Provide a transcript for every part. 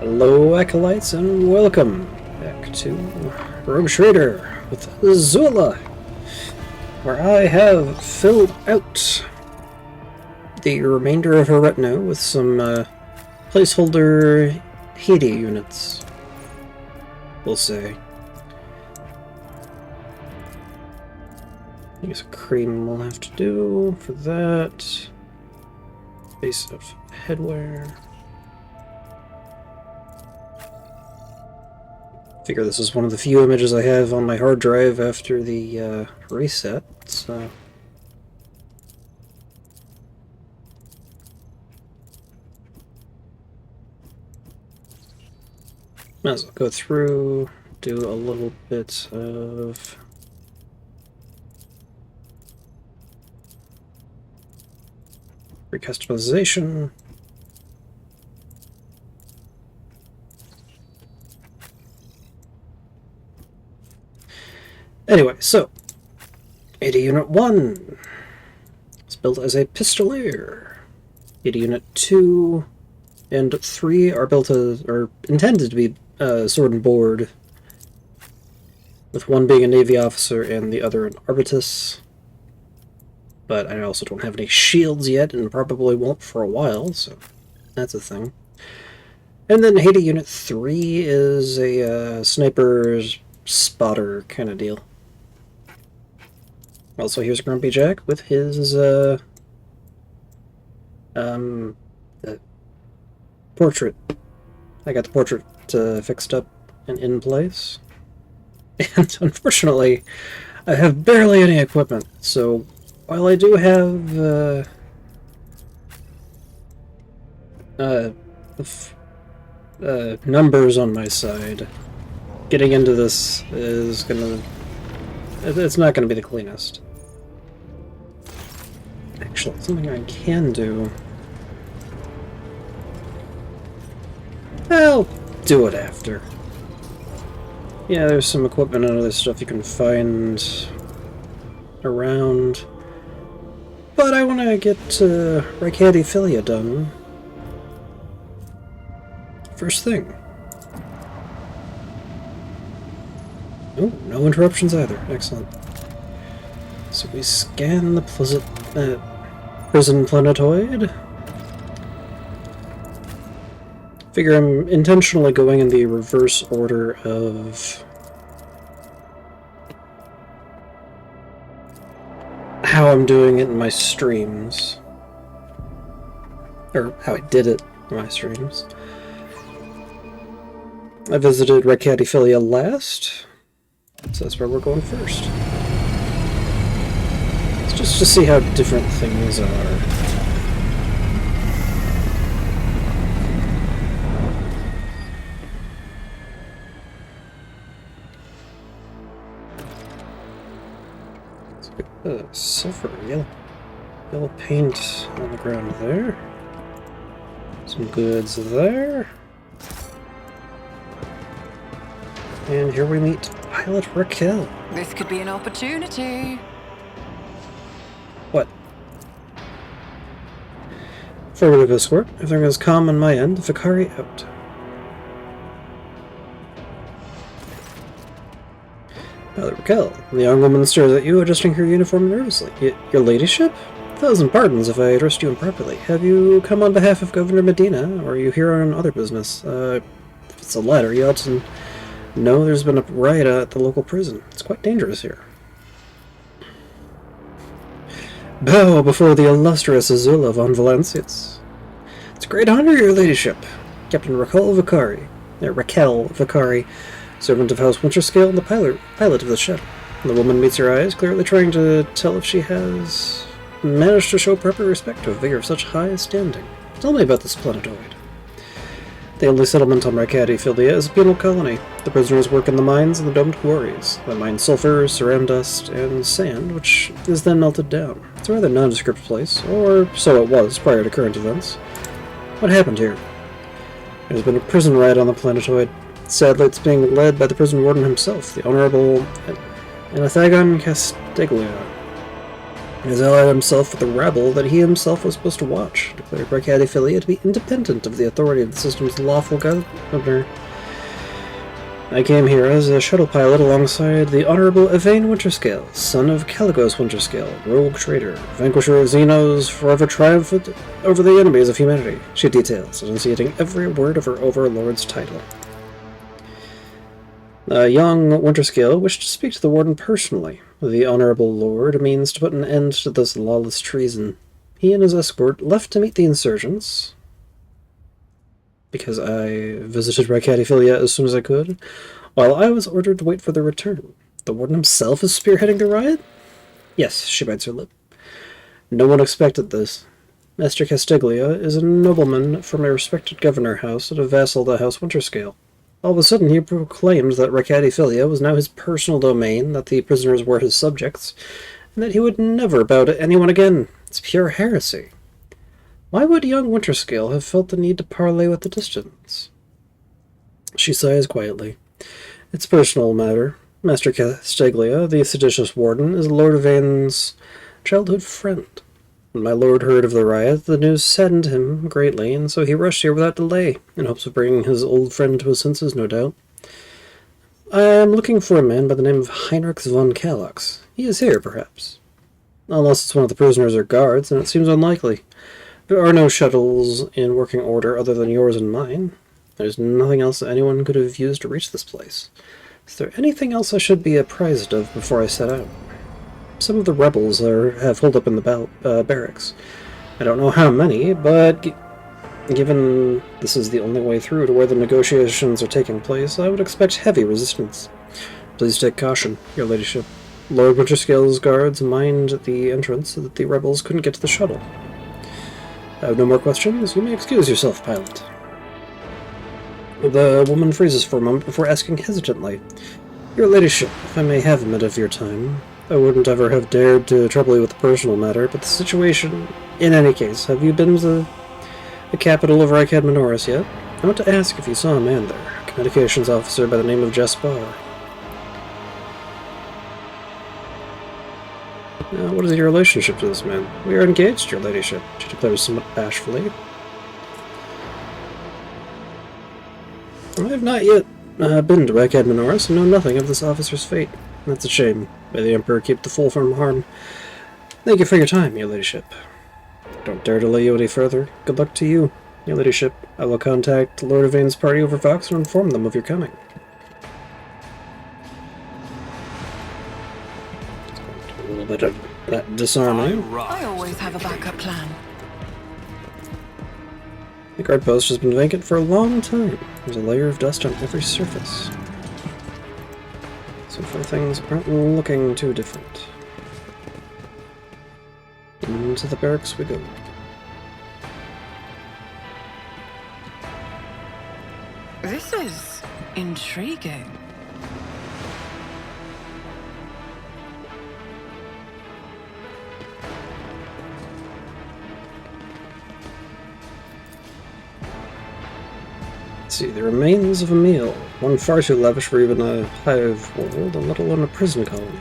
Hello, Acolytes, and welcome back to Rogue Trader with Azula, where I have filled out the remainder of her retinue with some placeholder Haiti units, we'll say. I guess cream will have to do for that. Base of headwear. Figure this is one of the few images I have on my hard drive after the reset, so... Might as well go through, do a little bit of... recustomization. Anyway, so, AD Unit 1 is built as a pistolier. AD Unit 2 and 3 are built as, or intended to be sword and board, with one being a Navy officer and the other an arbitus. But I also don't have any shields yet, and probably won't for a while, so that's a thing. And then Haiti Unit 3 is a sniper's spotter kind of deal. Also, here's Grumpy Jack with his, portrait. I got the portrait fixed up and in place. And unfortunately, I have barely any equipment, so while I do have, numbers on my side, getting into this is gonna... it's not gonna be the cleanest. Actually, something I can do... I'll do it after. Yeah, there's some equipment and other stuff you can find around. But I want to get Rykadi Philia done first thing. Oh, no interruptions either. Excellent. So we scan the prison planetoid. Figure I'm intentionally going in the reverse order of how I'm doing it in my streams. Or how I did it in my streams. I visited Rykadi Philia last, so that's where we're going first. It's just to see how different things are. Sulfur, yellow paint on the ground there. Some goods there. And here we meet Pilot Raquel. This could be an opportunity. What? Affirmative escort. Everything is calm on my end. Vicari out. Pilot Raquel. The young woman stares at you, adjusting her uniform nervously. Your ladyship? 1,000 pardons if I addressed you improperly. Have you come on behalf of Governor Medina, or are you here on other business? If it's a letter, you ought to know there's been a riot at the local prison. It's quite dangerous here. Bow before the illustrious Azula von Valencias. It's a great honor, your ladyship. Captain Raquel Vicari, servant of House Winterscale and the pilot of the shuttle. The woman meets your eyes, clearly trying to tell if she has managed to show proper respect to a figure of such high standing. Tell me about this planetoid. The only settlement on Rykadi Philia is a penal colony. The prisoners work in the mines and the domed quarries. They mine sulfur, ceram dust, and sand, which is then melted down. It's a rather nondescript place, or so it was prior to current events. What happened here? There's been a prison riot on the planetoid. Sadly, it's being led by the prison warden himself, the Honorable Anathagon Castiglia. He has allied himself with the rabble that he himself was supposed to watch, declared Rykadi Philia to be independent of the authority of the system's lawful governor. I came here as a shuttle pilot alongside the Honorable Evane Winterscale, son of Caligos Winterscale, rogue traitor, vanquisher of Xenos, forever triumphant over the enemies of humanity, she details, enunciating every word of her overlord's title. Young Winterscale wished to speak to the warden personally. The Honorable Lord means to put an end to this lawless treason. He and his escort left to meet the insurgents, because I visited Rykadi Philia as soon as I could, while I was ordered to wait for their return. The warden himself is spearheading the riot? Yes, she bites her lip. No one expected this. Master Castiglia is a nobleman from a respected governor house and a vassal to House Winterscale. All of a sudden he proclaimed that Rykadi Philia was now his personal domain, that the prisoners were his subjects, and that he would never bow to anyone again. It's pure heresy. Why would young Winterscale have felt the need to parley with the distance? She sighs quietly. It's a personal matter. Master Castiglia, the seditious warden, is Lord Evane's childhood friend. When my lord heard of the riot, the news saddened him greatly, and so he rushed here without delay, in hopes of bringing his old friend to his senses, no doubt. I am looking for a man by the name of Heinrich von Kalox. He is here, perhaps. Unless it's one of the prisoners or guards, and it seems unlikely. There are no shuttles in working order other than yours and mine. There's nothing else that anyone could have used to reach this place. Is there anything else I should be apprised of before I set out? Some of the rebels have holed up in the barracks. I don't know how many, but given this is the only way through to where the negotiations are taking place, I would expect heavy resistance. Please take caution, your ladyship. Lord Winterscale's guards mined the entrance so that the rebels couldn't get to the shuttle. I have no more questions. You may excuse yourself, pilot. The woman freezes for a moment before asking hesitantly, Your ladyship, if I may have a minute of your time, I wouldn't ever have dared to trouble you with a personal matter, but the situation... In any case, have you been to the capital of Rykad Minoris yet? I want to ask if you saw a man there, a communications officer by the name of Jaspar. What is your relationship to this man? We are engaged, your ladyship, she declares somewhat bashfully. I have not yet been to Rykad Minoris and know nothing of this officer's fate. That's a shame. May the Emperor keep the fool from harm. Thank you for your time, your ladyship. Don't dare delay you any further. Good luck to you, your ladyship. I will contact Lord Evane's party over Vox and inform them of your coming. A little bit of that disarming. I always have a backup plan. The guard post has been vacant for a long time. There's a layer of dust on every surface. So far things aren't looking too different. Into the barracks we go. This is intriguing. See, the remains of a meal, one far too lavish for even a hive world, and let alone a prison colony.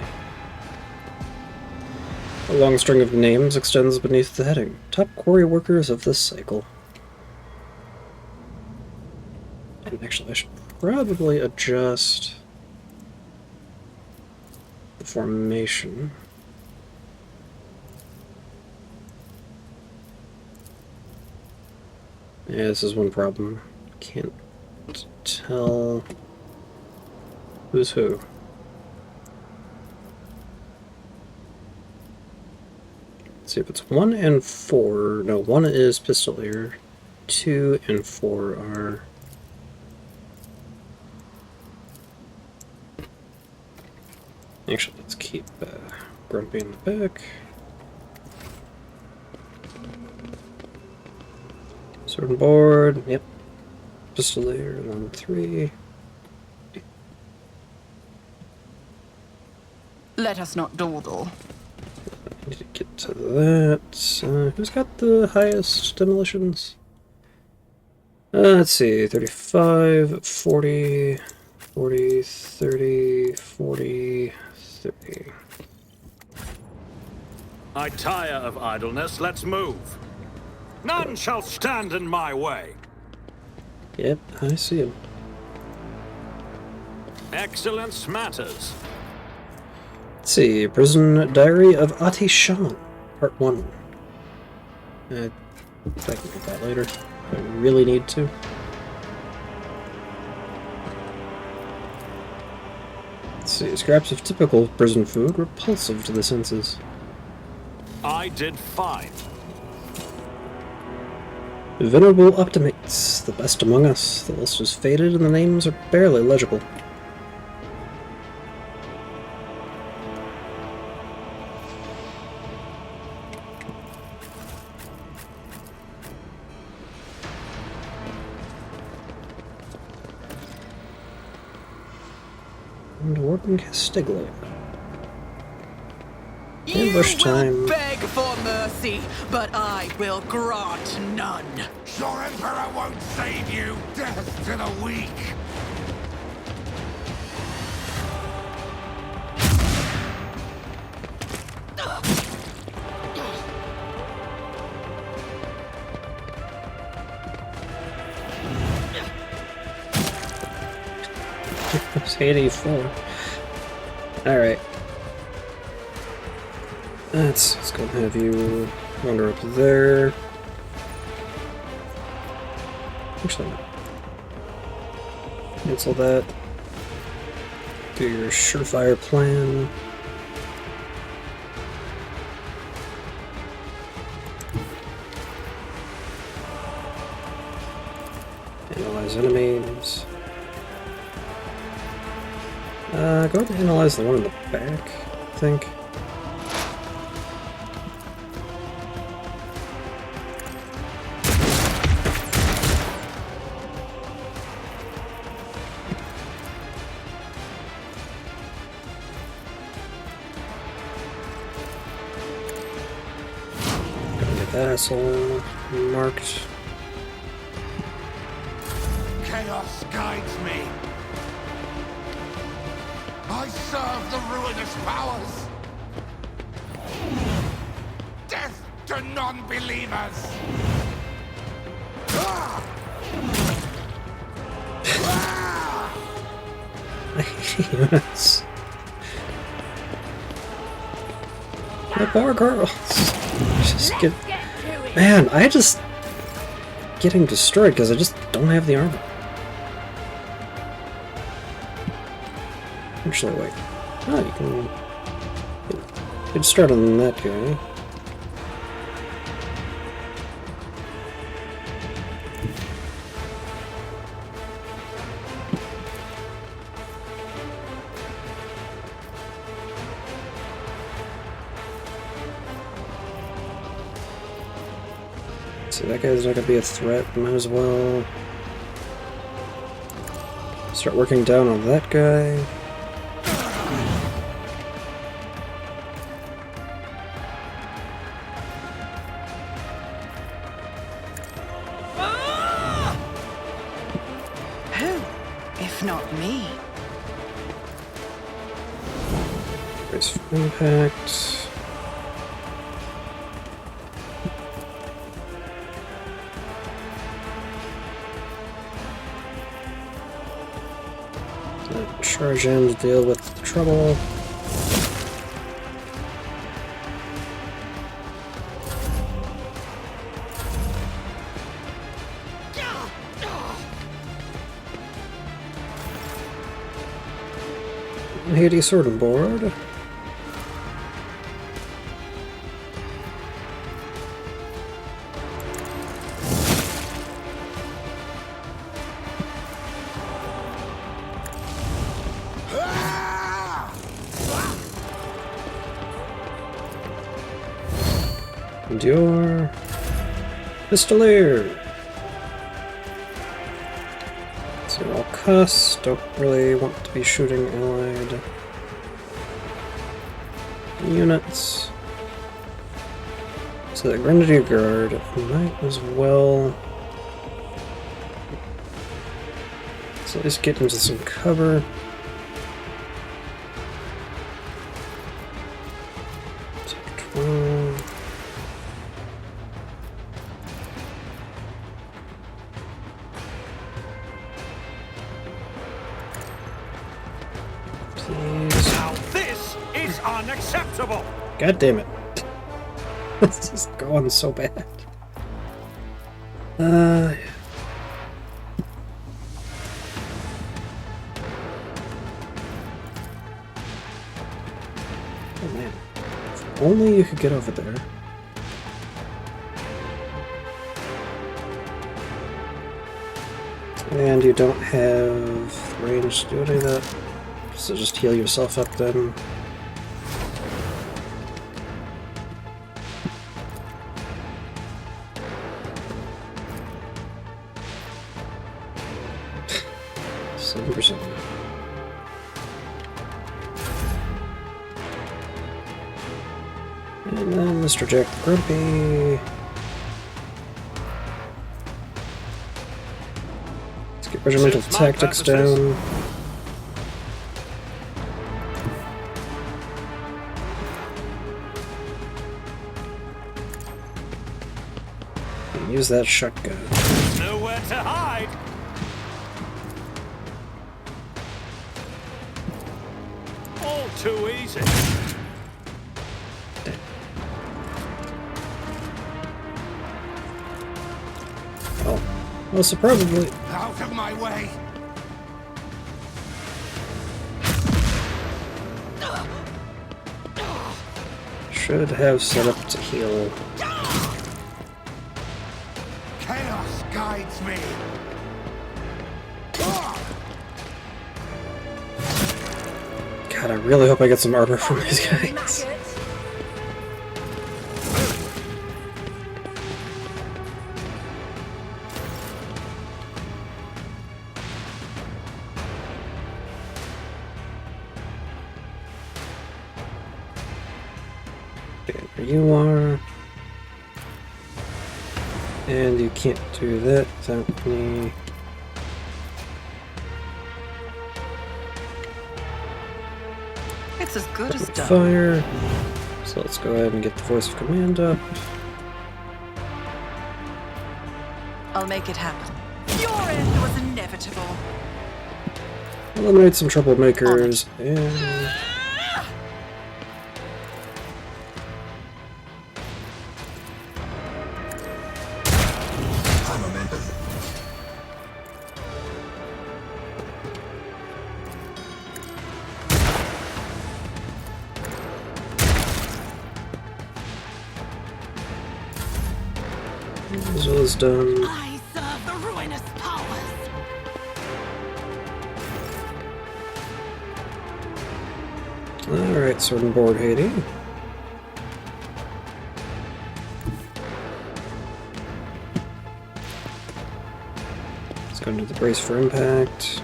A long string of names extends beneath the heading, top quarry workers of this cycle. And actually, I should probably adjust the formation. Yeah, this is one problem. Can't tell who's who. Let's see if it's 1 and 4. No, 1 is Pistolier. 2 and 4 are... Actually, let's keep Grumpy in the back. Sword and board, yep. Pistolier, 1, 3. Let us not dawdle. I need to get to that. Who's got the highest demolitions? Let's see, 35, 40, 40, 30, 40, 30. I tire of idleness. Let's move. None shall stand in my way. Yep, I see him. Excellence matters. Let's see, Prison Diary of Ati Shan, Part 1. I can get that later. I really need to. Let's see, scraps of typical prison food, repulsive to the senses. I did fine. Venerable Optimates, the best among us. The list is faded and the names are barely legible. And Warden Castiglia. Ambush time. You will beg for mercy, but I will grant none. Your Emperor won't save you! Death to the weak! It's 84. Alright. Let's go and have you wander up there. Actually, no. Cancel that. Do your surefire plan. Analyze enemies. Go ahead and analyze the one in the back, I think. Gotta get that asshole marked. Chaos guides me! I serve the ruinous powers! Death to non-believers! Ah! Ah! I hate units. My poor girls. Just get... Man, I just... getting destroyed because I just don't have the armor. Actually, wait. Oh, you can start on that guy. So that guy's not gonna be a threat, might as well start working down on that guy. Who, if not me? Brace for impact. Charge in to deal with the trouble. Hades sword and board. Endure. Pistolier. So all costs. Don't really want to be shooting allied units. So the Grenadier Guard might as well. So at least get into some cover. Sector 12. Please. Now this is unacceptable! God damn it. This is going so bad. Yeah. Oh man. If only you could get over there. And you don't have range to do any of that. So just heal yourself up then. %. And then Mr. Jack the Grumpy. Let's get regimental tactics down. And use that shotgun. Nowhere to hide! All too easy. Oh. Well, so probably... Out of my way! Should have set up to heal. Chaos guides me! God, I really hope I get some armor from these guys. Okay, there you are. And you can't do that without me. It's as good as done. Fire. So let's go ahead and get the voice of command up. I'll make it happen. Your end was inevitable. Eliminate some troublemakers and... Azula's done. I serve the ruinous powers. Alright, sword and board Haiti. Let's go into the brace for impact.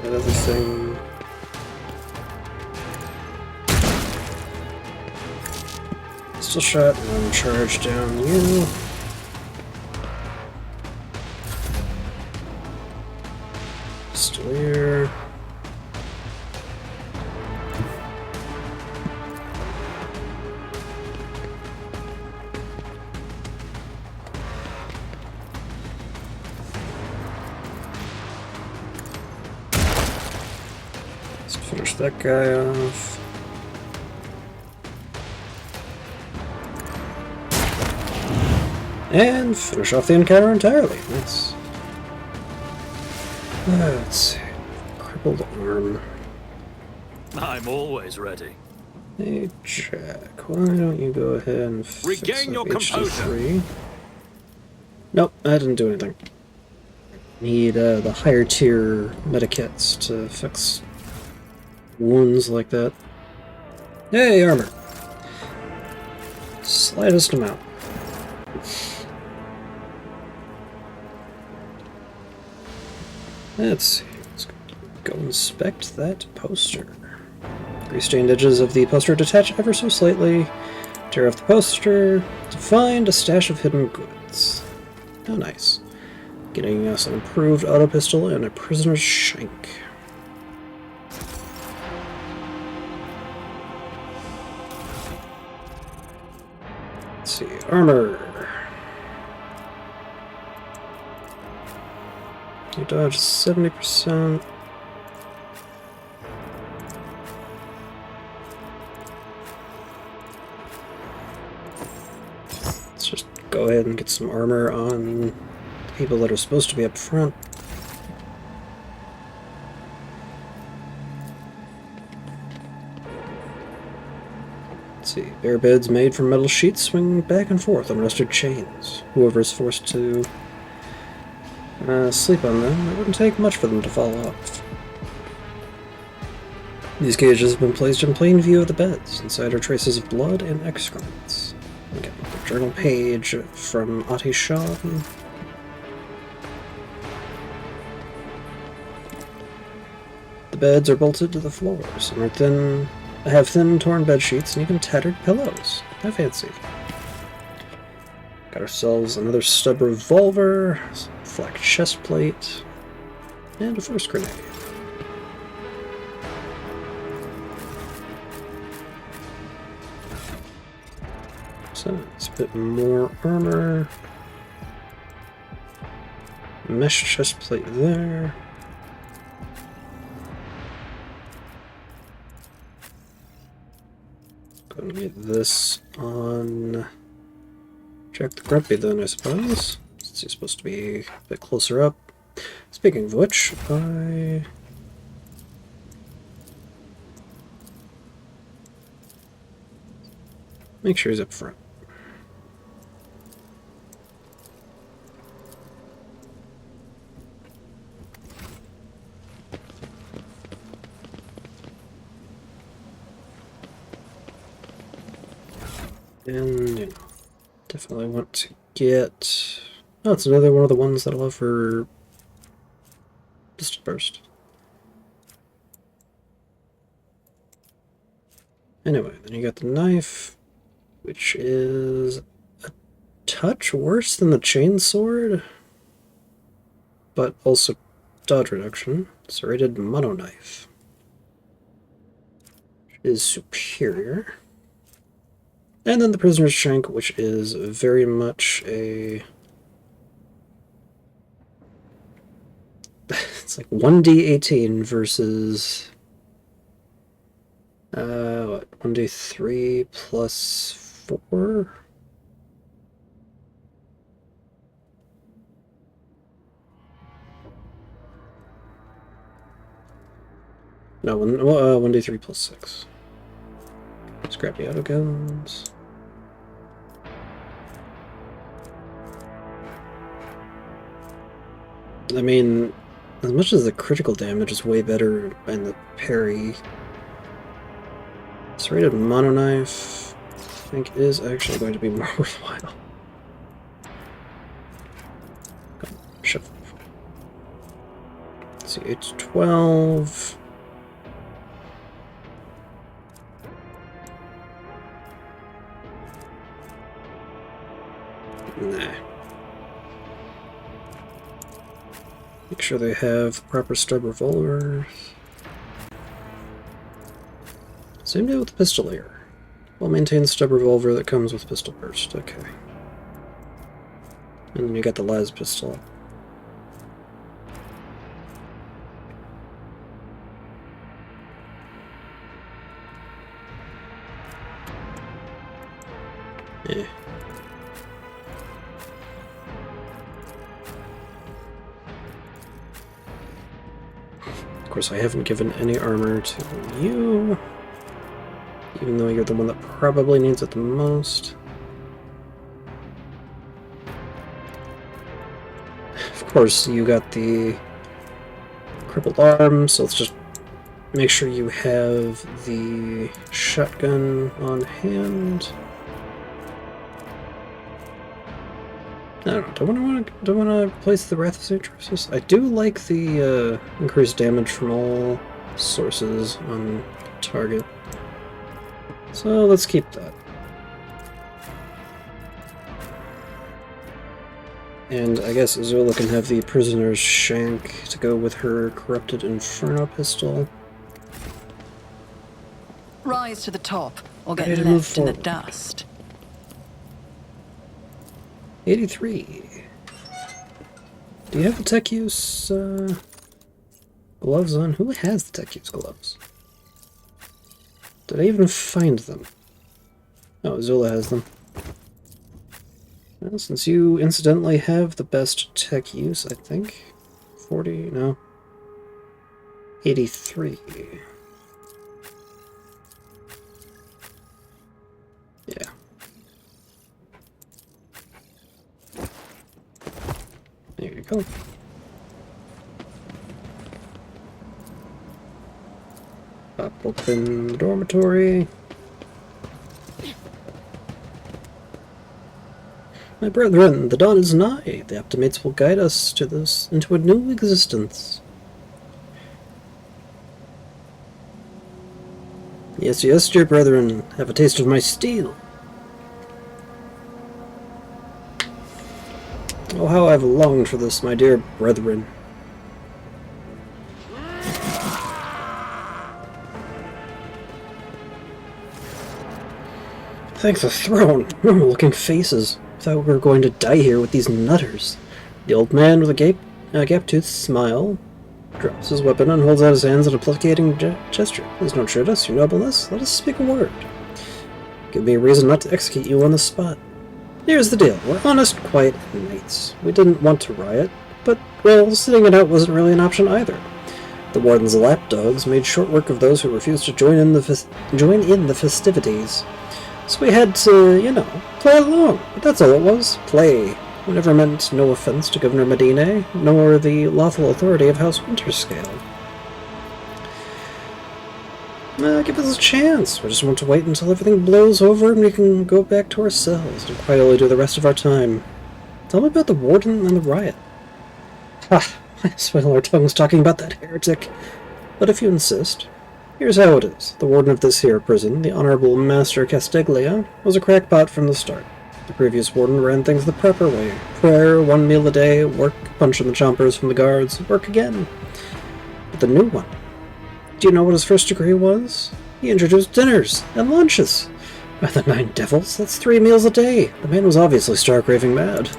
That other thing. Pistol shot and charge down you. Pistolier. Let's finish that guy off. And finish off the encounter entirely. Nice. Let's see. Crippled arm. I'm always ready. Hey, Jack, why don't you go ahead and fix Regain your up composure. HD3? Nope, I didn't do anything. Need the higher tier medikits to fix wounds like that. Hey, armor. Slightest amount. Let's see. Let's go inspect that poster. Grease-stained edges of the poster detach ever so slightly. Tear off the poster to find a stash of hidden goods. Oh, nice. Getting us an improved auto pistol and a prisoner's shank. Let's see. Armor. You dodge 70%. Let's just go ahead and get some armor on people that are supposed to be up front. Let's see. Bare beds made from metal sheets swing back and forth on rusted chains. Whoever is forced to sleep on them, it wouldn't take much for them to fall off. These cages have been placed in plain view of the beds. Inside are traces of blood and excrements. Again, the journal page from Ati Shaw. The beds are bolted to the floors and have thin, torn bed sheets and even tattered pillows. How fancy. Got ourselves another stub revolver, flak chest plate, and a force grenade. So it's a bit more armor. Mesh chest plate there. Gonna get this on Jack the Grumpy then, I suppose. Since he's supposed to be a bit closer up. Speaking of which, make sure he's up front. And, you know, definitely want to get... Oh, it's another one of the ones that I'll have for Pistol Burst. Anyway, then you got the knife, which is a touch worse than the chainsword, but also dodge reduction. Serrated mono knife, which is superior. And then the prisoner's shank, which is very much a... It's like 1d18 versus... what? 1d3 plus 4? No, 1d3 plus 6. Scrappy auto guns. I mean, as much as the critical damage is way better and the parry, serrated mono knife, I think, is actually going to be more worthwhile. Shift. Let's see, it's 12. Nah. Make sure they have proper stub revolvers. Same deal with the pistol here. Well-maintained stub revolver that comes with pistol burst. Okay. And then you got the las pistol. Yeah. Of course, I haven't given any armor to you, even though you're the one that probably needs it the most. Of course, you got the crippled arm, so let's just make sure you have the shotgun on hand. I don't know, do I want to replace the Wrath of St. Drusus? I do like the increased damage from all sources on target. So let's keep that. And I guess Azula can have the Prisoner's Shank to go with her Corrupted Inferno pistol. Rise to the top, or get Ready to move left in the forward. dust. 83. Do you have the tech use gloves on? Who has the tech use gloves? Did I even find them? Oh, Azula has them. Well, since you incidentally have the best tech use, I think. 40, no. 83. Yeah. There you go. Pop open the dormitory. My brethren, the dawn is nigh. The Optimates will guide us to this into a new existence. Yes, yes, dear brethren, have a taste of my steel. Oh, how I've longed for this, my dear brethren. Thank the throne! Normal-looking faces. Thought we were going to die here with these nutters. The old man with a gap-toothed smile drops his weapon and holds out his hands in a placating gesture. Please don't shoot us, your nobleness. Let us speak a word. Give me a reason not to execute you on the spot. Here's the deal. We're honest, quiet inmates. We didn't want to riot, but, well, sitting it out wasn't really an option either. The warden's lapdogs made short work of those who refused to join in the festivities. So we had to, you know, play along. But that's all it was. Play. We never meant no offense to Governor Medina, nor the lawful authority of House Winterscale. Give us a chance. We just want to wait until everything blows over and we can go back to our cells and quietly do the rest of our time. Tell me about the warden and the riot. Ah, I swell our tongues talking about that heretic. But if you insist... Here's how it is. The warden of this here prison, the Honorable Master Castiglia, was a crackpot from the start. The previous warden ran things the proper way. Prayer, 1 meal a day, work, punch in the chompers from the guards, work again. But the new one... Do you know what his first degree was? He introduced dinners and lunches. By the 9 devils, that's 3 meals a day. The man was obviously stark-raving mad.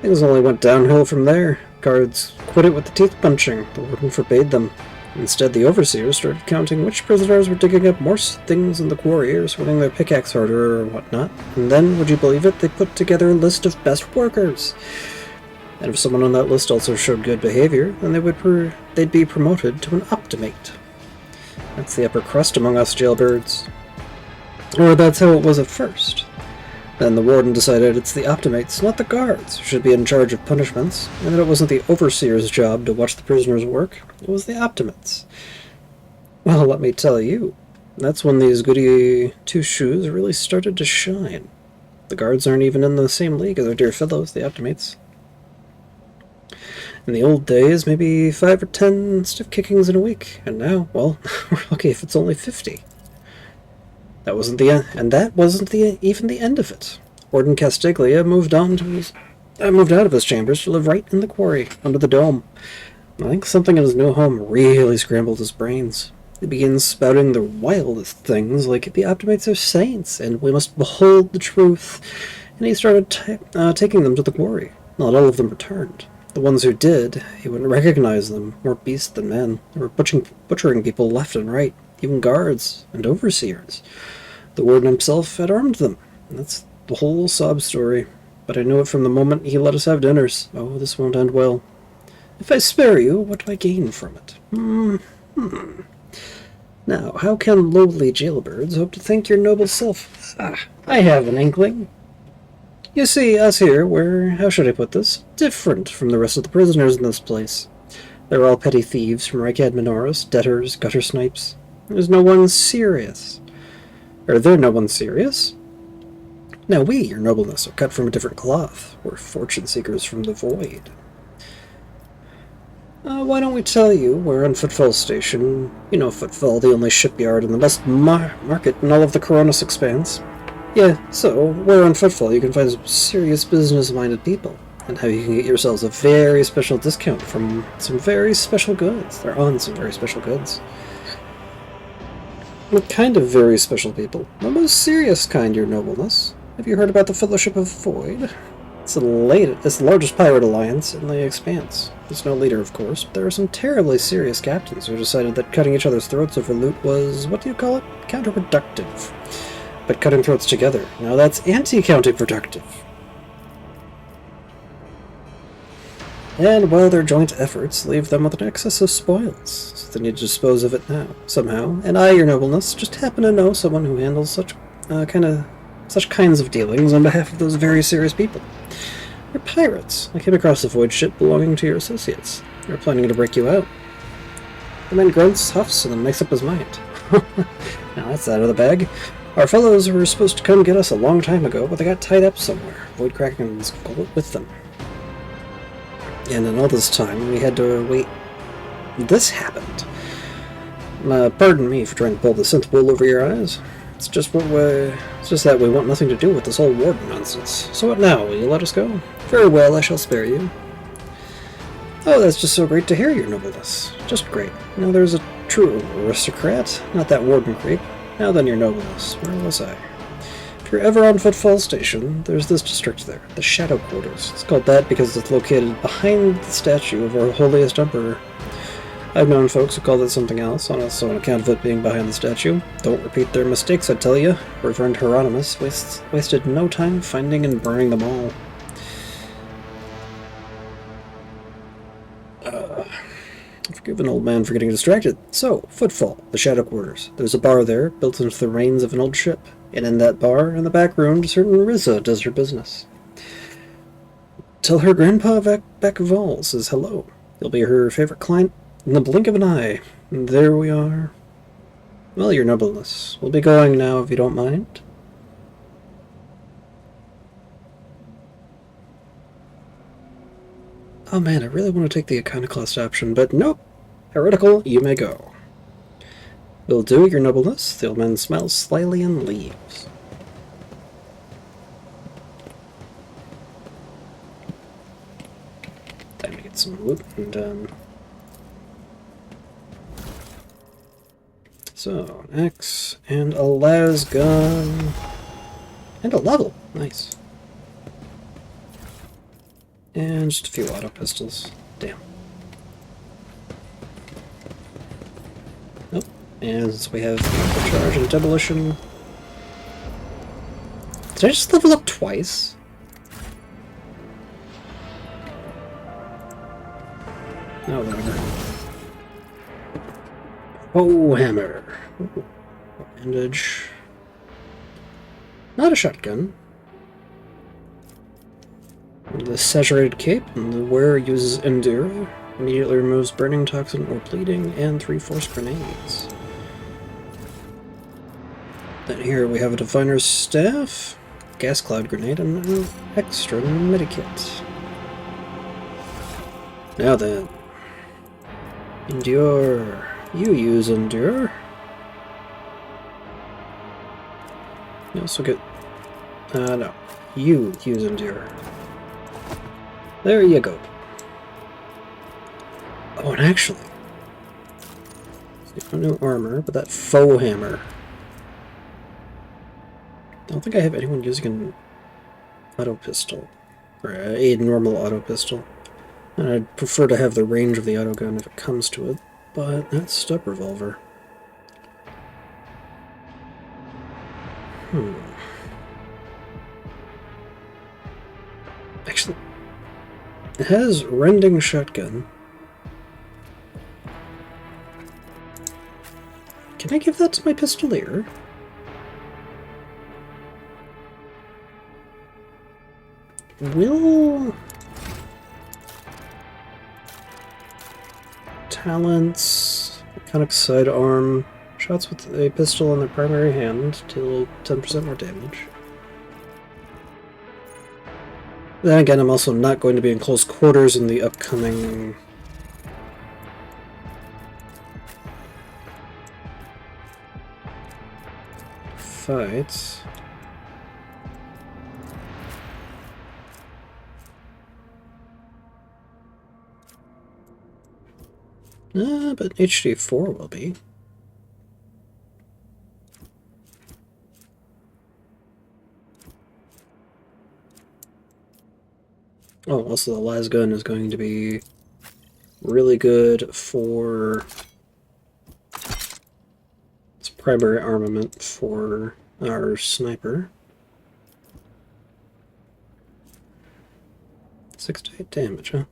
Things only went downhill from there. Guards quit it with the teeth punching. The warden forbade them. Instead, the overseers started counting which prisoners were digging up more things in the quarry or swinging their pickaxe harder or whatnot. And then, would you believe it, they put together a list of best workers. And if someone on that list also showed good behavior, then they'd be promoted to an Optimate. That's the upper crust among us jailbirds. Or that's how it was at first. Then the warden decided it's the Optimates, not the guards, who should be in charge of punishments, and that it wasn't the overseer's job to watch the prisoners work, it was the Optimates. Well, let me tell you, that's when these goody two-shoes really started to shine. The guards aren't even in the same league as our dear fellows, the Optimates. In the old days, maybe 5 or 10 stiff kickings in a week, and now, well, we're lucky if it's only 50. That wasn't the end, and that wasn't even the end of it. Warden Castiglia moved out of his chambers to live right in the quarry, under the dome. I think something in his new home really scrambled his brains. He began spouting the wildest things, like the Optimates are saints, and we must behold the truth. And he started taking them to the quarry. Not all of them returned. The ones who did, he wouldn't recognize them, more beasts than men. They were butchering people left and right, even guards and overseers. The warden himself had armed them, and that's the whole sob story. But I knew it from the moment he let us have dinners. Oh, this won't end well. If I spare you, what do I gain from it? Now, how can lowly jailbirds hope to thank your noble self? I have an inkling. You see, us here, we're, how should I put this, different from the rest of the prisoners in this place. They're all petty thieves from Rykadi Minoris, debtors, gutter snipes. There's no one serious. Are there no one serious? Now we, your nobleness, are cut from a different cloth. We're fortune seekers from the void. Why don't we tell you we're on Footfall Station? You know Footfall, the only shipyard and the best market in all of the Coronis expanse. Yeah, so, where on Footfall you can find some serious business-minded people, and how you can get yourselves a very special discount from some very special goods. They're on some very special goods. What kind of very special people? The most serious kind, your nobleness. Have you heard about the Fellowship of Void? It's the largest pirate alliance in the Expanse. There's no leader, of course, but there are some terribly serious captains who decided that cutting each other's throats over loot was, what do you call it? Counterproductive. But cutting throats together, now that's anti-counterproductive. And while their joint efforts leave them with an excess of spoils, so they need to dispose of it now, somehow, and I, your nobleness, just happen to know someone who handles such kinds of dealings on behalf of those very serious people. They're pirates. I came across a void ship belonging to your associates. They're planning to break you out. The man grunts, huffs, and then makes up his mind. Now that's out of the bag. Our fellows were supposed to come get us a long time ago, but they got tied up somewhere. Void Kraken's got with them. And in all this time, we had to wait. This happened. Pardon me for trying to pull the synth wool over your eyes. It's just that we want nothing to do with this whole warden nonsense. So what now? Will you let us go? Very well, I shall spare you. Oh, that's just so great to hear, your nobleness. Just great. Now there's a true aristocrat, not that warden creep. Now then, your nobleness. Where was I? If you're ever on Footfall Station, there's this district there, the Shadow Quarters. It's called that because it's located behind the statue of our holiest emperor. I've known folks who called it something else, also on account of it being behind the statue. Don't repeat their mistakes, I tell you. Reverend Hieronymus wasted no time finding and burning them all. Forgive an old man for getting distracted. So, Footfall, the Shadow Quarters. There's a bar there, built into the remains of an old ship. And in that bar, in the back room, a certain Rizza does her business. Tell her Grandpa Bacaval says hello. He'll be her favorite client in the blink of an eye. And there we are. Well, your nobleness. We'll be going now, if you don't mind. Oh man, I really want to take the Iconoclast option, but nope. Heretical, you may go. Will do, your nobleness. The old man smiles slyly and leaves. Time to get some loot and so, an axe and a las gun and a level. Nice. And just a few auto pistols. Damn. Nope. And since we have charge and demolition. Did I just level up twice? Oh, whatever. Oh, hammer. Ooh. Bandage. Not a shotgun. The saturated cape, and the wearer uses Endure. Immediately removes burning, toxin, or bleeding, and 3 force grenades. Then here we have a Diviner's Staff, Gas Cloud Grenade, and an extra medikit. Now then. Endure. You use Endure. You also get... no. You use Endure. There you go. Oh, and actually... no new armor, but that faux hammer. I don't think I have anyone using an auto pistol. Or a normal auto pistol. And I'd prefer to have the range of the auto gun if it comes to it, but that's step revolver. Actually, it has rending shotgun. Can I give that to my pistolier? Will... Talents... Iconic sidearm... Shots with a pistol in their primary hand deal 10% more damage. Then again, I'm also not going to be in close quarters in the upcoming... fights. But HD4 will be. Oh, also the las gun is going to be really good for its primary armament for our sniper. 6 to 8 damage, huh?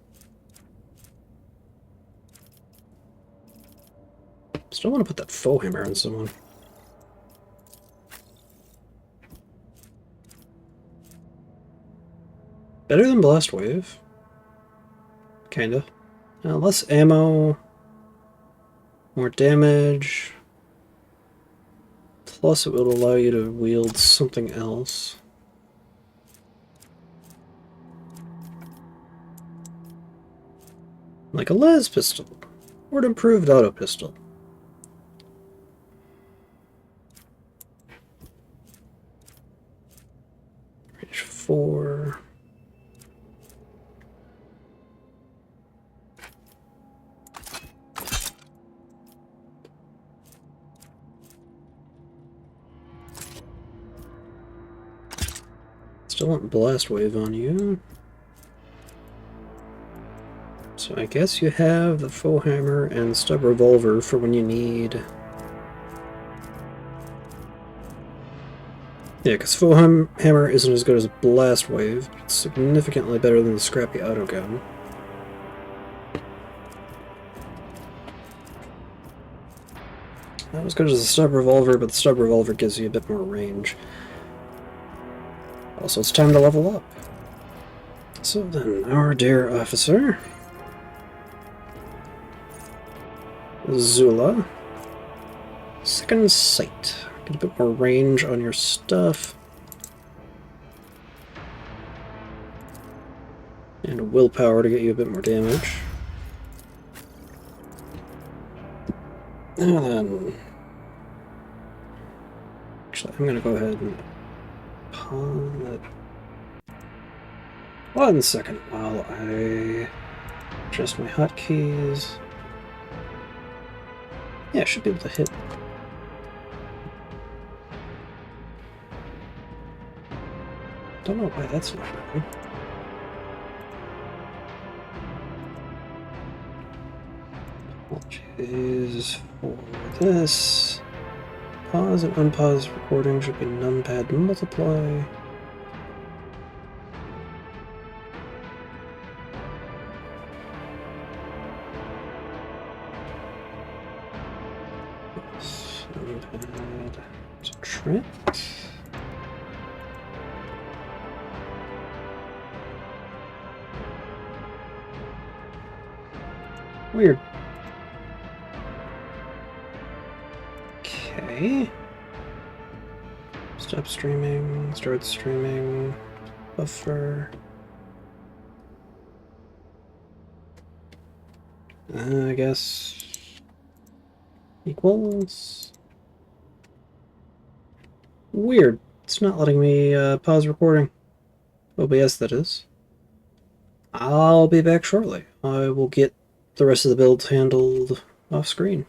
Still want to put that faux hammer on someone. Better than Blast Wave. Kinda. Less ammo, more damage, plus it will allow you to wield something else. Like a las pistol, or an improved auto pistol. Range 4. Still want Blast Wave on you. So I guess you have the faux hammer and stub revolver for when you need... Yeah, because faux hammer isn't as good as Blast Wave, but it's significantly better than the scrappy autogun. Not as good as the stub revolver, but the stub revolver gives you a bit more range. Also, it's time to level up. So then, our dear officer, Azula, second sight. Get a bit more range on your stuff. And willpower to get you a bit more damage. And then... Actually, I'm going to go ahead and pawn that 1 second while I adjust my hotkeys. Yeah, I should be able to hit. Don't know why that's not working. Apologies for this. Pause and unpause recording should be numpad multiply. Numpad subtract. Weird. Okay. Stop streaming, start streaming, buffer. I guess equals. Weird. It's not letting me pause recording. OBS, that is. I'll be back shortly. I will get the rest of the build handled off screen.